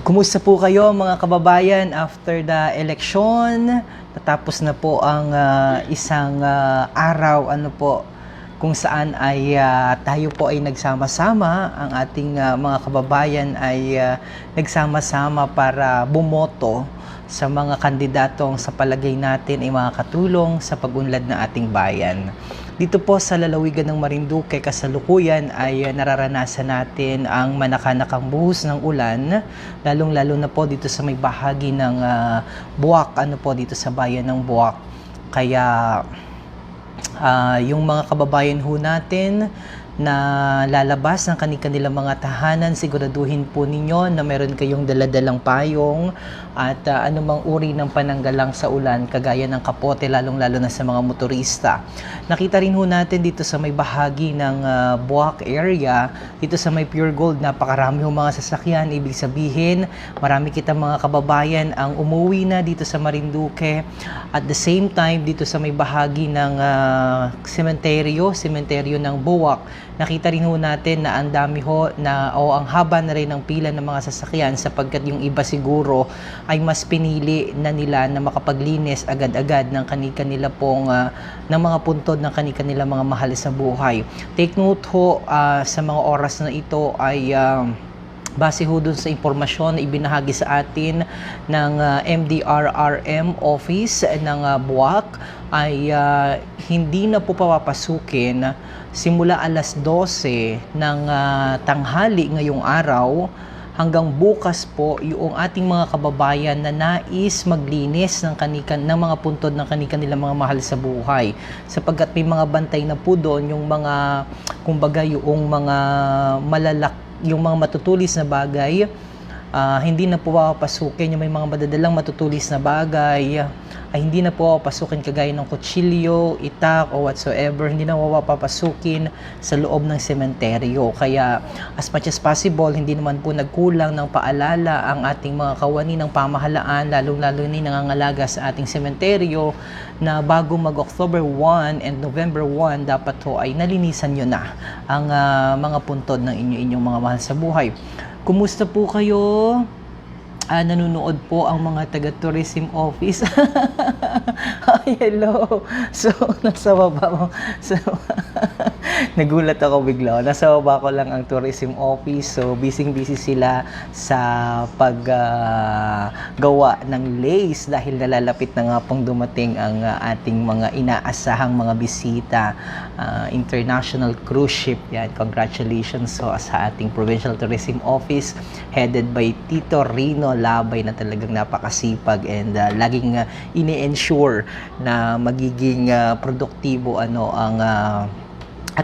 Kumusta po kayo mga kababayan after the election? Natapos na po ang isang araw kung saan ay tayo po ay nagsama-sama, ang ating mga kababayan ay nagsama-sama para bumoto sa mga kandidatong sa palagay natin ay makakatulong sa pag-unlad ng ating bayan. Dito po sa lalawigan ng Marinduque, kasalukuyan ay nararanasan natin ang manakanakang buhos ng ulan, lalong-lalo na po dito sa may bahagi ng Buwak, dito sa bayan ng Buwak. Kaya yung mga kababayan ho natin na lalabas ng kanilang mga tahanan, siguraduhin po ninyo na meron kayong daladalang payong at anumang uri ng pananggalang sa ulan, kagaya ng kapote, lalong-lalo na sa mga motorista. Nakita rin ho natin dito sa may bahagi ng Buwak area, dito sa may Pure Gold, napakarami ho mga sasakyan. Ibig sabihin, marami kitang mga kababayan ang umuwi na dito sa Marinduque. At the same time, dito sa may bahagi ng sementeryo ng Buwak, nakita rin ho natin na ang dami ho ang haba na rin ng pila ng mga sasakyan, sapagkat yung iba siguro ay mas pinili na nila na makapaglinis agad-agad ng kanila pong ng mga puntod ng kanila mga mahal sa buhay. Take note ho, sa mga oras na ito ay base ho dun sa impormasyon na ibinahagi sa atin ng MDRRM office ng Buwak, ay hindi na po papapasukin simula alas 12 ng tanghali ngayong araw hanggang bukas po yung ating mga kababayan na nais maglinis ng mga puntod ng kanilang mga mahal sa buhay, sapagkat may mga bantay na po doon yung mga, kumbaga, yung mga yung mga matutulis na bagay. Hindi na po papasukin yung may mga madadalang matutulis na bagay, ay hindi na po papasukin, kagaya ng kutsilyo, itak o whatsoever, hindi na po papasukin sa loob ng sementeryo. Kaya as much as possible, hindi naman po nagkulang ng paalala ang ating mga kawani ng pamahalaan, lalong-lalo ni nangangalaga sa ating sementeryo, na bago mag-October 1 and November 1, dapat ho ay nalinisan nyo na ang mga puntod ng inyong mga mahal sa buhay. Kumusta po kayo? Nanonood po ang mga taga-tourism office. Ay, hello. So, nasa baba mo. So, nagulat ako bigla. Nasa baba ko lang ang tourism office. So, busy sila sa paggawa ng lace dahil nalalapit na nga pong dumating ang ating mga inaasahang mga bisita. International cruise ship. Yan. Congratulations sa ating Provincial Tourism Office headed by Tito Rino Labay, na talagang napakasipag and laging ini-ensure na magiging produktibo at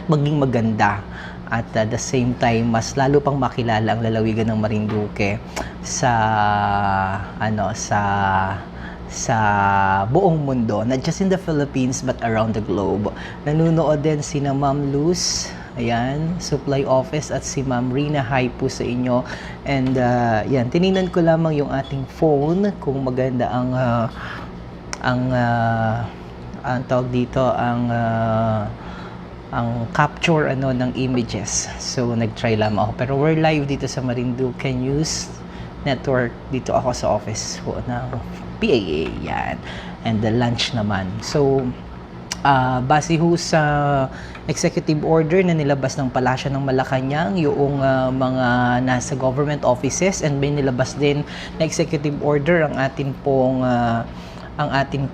maging maganda, at the same time mas lalo pang makilala ang lalawigan ng Marinduque sa buong mundo, not just in the Philippines but around the globe. Nanunood din sina Ma'am Luz, ayan, supply office, at si Ma'am Rina, hi po sa inyo. And yan, tiningnan ko lamang yung ating phone kung maganda ang tawag dito, ang capture ng images. So nag-try lamang ako, pero we're live dito sa Marinduque News Network. Dito ako sa office ho ng PAA, yan, and the lunch naman. So base ho sa executive order na nilabas ng Palasyo ng Malacanang, yung mga nasa government offices, and may nilabas din na executive order ang ating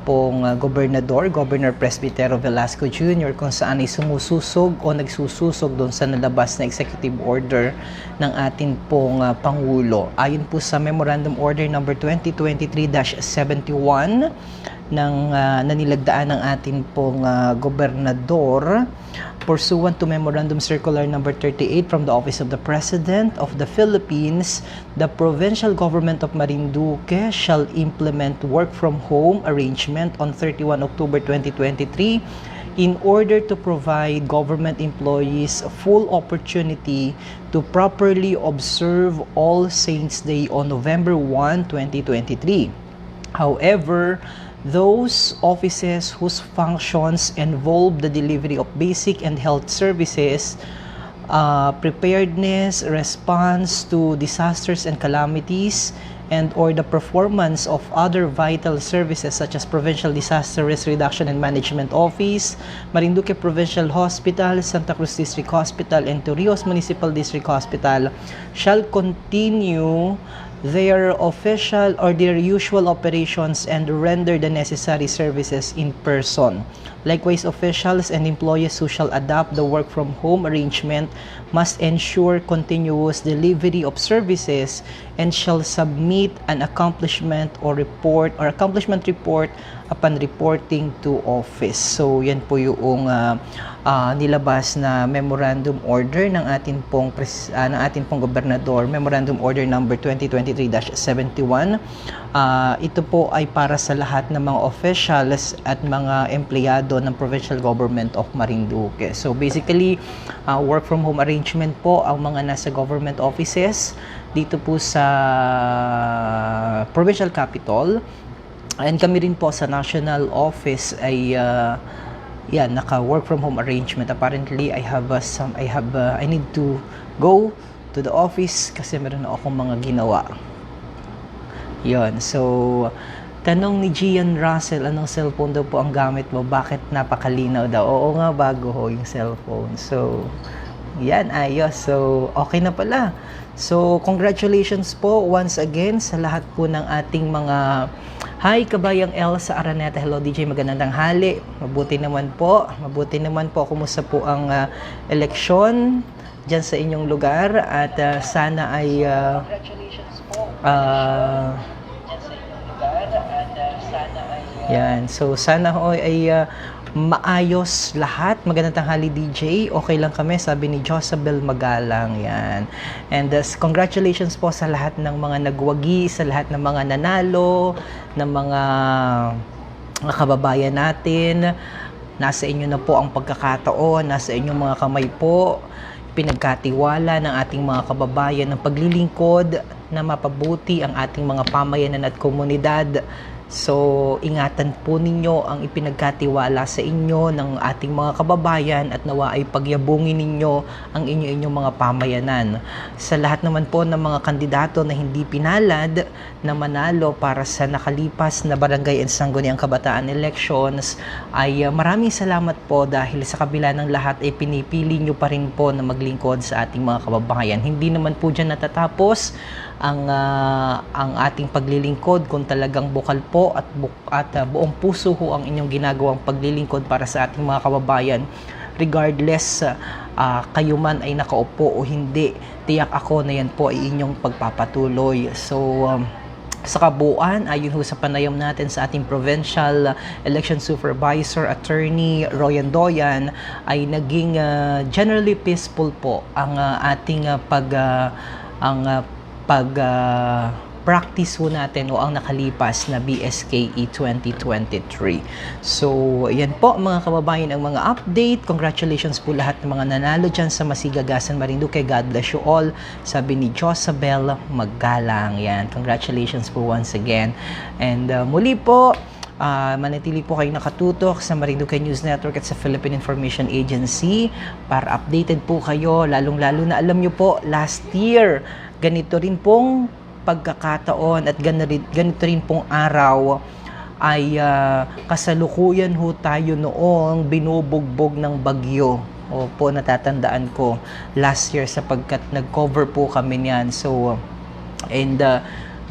pong gobernador, Governor Presbitero Velasco Jr., kung saan ay sumususog o nagsususog doon sa nalabas na executive order ng ating pong Pangulo. Ayon po sa Memorandum Order number 2023-71 na nilagdaan ng ating pong gobernador, pursuant to Memorandum Circular number 38 from the Office of the President of the Philippines, the Provincial Government of Marinduque shall implement work from home arrangement on 31 October 2023 in order to provide government employees full opportunity to properly observe All Saints' Day on November 1, 2023. However, those offices whose functions involve the delivery of basic and health services preparedness, response to disasters and calamities, and or the performance of other vital services such as Provincial Disaster Risk Reduction and Management Office, Marinduque Provincial Hospital, Santa Cruz District Hospital, and Torrijos Municipal District Hospital shall continue their official or their usual operations and render the necessary services in person. Likewise, officials and employees who shall adopt the work from home arrangement must ensure continuous delivery of services and shall submit an accomplishment report upon reporting to office. So yan po yung nilabas na memorandum order ng ating pong gobernador, Memorandum Order number 2023-71. Ito po ay para sa lahat ng mga officials at mga empleyado ng Provincial Government of Marinduque. So basically, work from home arrangement po ang mga nasa government offices dito po sa Provincial Capital, and kami rin po sa National Office ay naka work from home arrangement. Apparently I need to go to the office kasi meron na akong mga ginawa. Yon. So tanong ni Gian Russell, anong cellphone daw po ang gamit mo? Bakit napakalinaw daw? Oo nga, bago ho yung cellphone. So yan, ayos. So okay na pala. So congratulations po once again sa lahat po ng ating mga Hi, Kabayang Elsa Araneta. Hello, DJ. Magandang tanghali. Mabuti naman po. Kumusta po ang eleksyon dyan sa inyong lugar? At sana ay yan. So, sana ho ay maayos lahat. Magandang tanghali, DJ. Okay lang kami, sabi ni Josabel Magalang. Yan. And congratulations po sa lahat ng mga nagwagi, sa lahat ng mga nanalo, ng mga kababayan natin. Nasa inyo na po ang pagkakataon, nasa inyong mga kamay po, pinagkatiwala ng ating mga kababayan ng paglilingkod na mapabuti ang ating mga pamayanan at komunidad. So, ingatan po ninyo ang ipinagkatiwala sa inyo ng ating mga kababayan at nawa ay pagyabungin ninyo ang inyong mga pamayanan. Sa lahat naman po ng mga kandidato na hindi pinalad na manalo para sa nakalipas na Barangay and Sangguniang Kabataan elections ay maraming salamat po dahil sa kabila ng lahat ay pinipili nyo pa rin po na maglingkod sa ating mga kababayan. Hindi naman po dyan natatapos ang ating paglilingkod kung talagang bukal po at buong puso ho ang inyong ginagawang paglilingkod para sa ating mga kababayan. Regardless kayo man ay nakaupo o hindi, tiyak ako na yan po ay inyong pagpapatuloy. So, sa kabuuan, ayon ho sa panayam natin sa ating Provincial Election Supervisor, Attorney Royan Doyan, ay naging generally peaceful po ang ating practice ho natin o ang nakalipas na BSKE 2023. So, yan po mga kababayan ang mga update. Congratulations po lahat ng mga nanalo dyan sa Masigagasan Marinduque. God bless you all. Sabi ni Josabel Magalang. Yan. Congratulations po once again. And muli po, manatili po kayo nakatutok sa Marinduque News Network at sa Philippine Information Agency para updated po kayo. Lalong-lalo na alam nyo po, last year, ganito rin pong pagkakataon at ganito rin pong araw ay kasalukuyan ho tayo noong binubugbog ng bagyo. Opo, natatandaan ko last year sapagkat nag-cover po kami niyan. So, and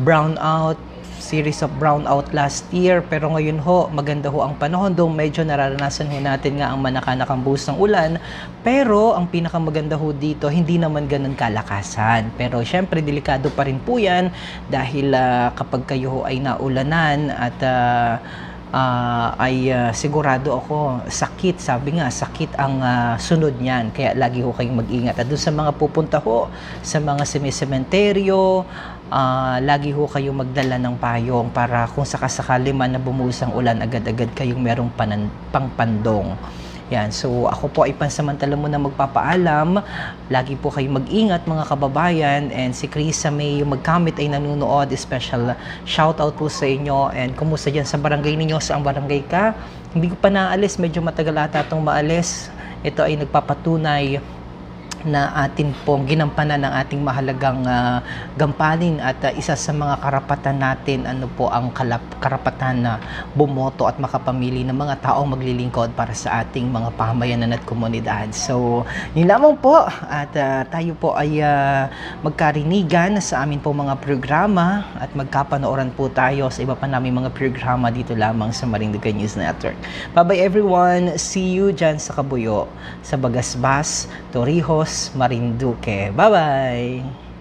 brownout, series of brownout last year, pero ngayon ho, maganda ho ang panahon, though medyo nararanasan ho natin nga ang manakanakang buhos ng ulan, pero ang pinakamaganda ho dito, hindi naman ganun kalakasan. Pero syempre, delikado pa rin po yan dahil kapag kayo ho ay naulanan at sigurado ako, sakit, sabi nga, sakit ang sunod niyan. Kaya lagi ho kayong mag-ingat. At doon sa mga pupunta ho, sa mga semisementeryo, lagi ho kayong magdala ng payong para kung sakasakali man na bumusang ulan, agad-agad kayong merong pangpandong. Yan. So, ako po ay pansamantala muna magpapaalam. Lagi po kayong mag-ingat mga kababayan. And si Krisa May Magkamit ay nanonood. Special shoutout po sa inyo. And kumusta dyan sa barangay ninyo? Saang barangay ka? Hindi ko pa naalis. Medyo matagal ata itong maalis. Ito ay nagpapatunay na atin pong ginampanan ng ating mahalagang gampanin at isa sa mga karapatan natin ang karapatan na bumoto at makapamili ng mga taong maglilingkod para sa ating mga pamayanan at komunidad. So, yun lamang po at tayo po ay magkarinigan sa amin po mga programa at magkapanooran po tayo sa iba pa namin mga programa dito lamang sa Marinduque News Network. Bye-bye everyone! See you dyan sa Kabuyo, sa Bagasbas, Torrijos, Marinduque. Bye-bye!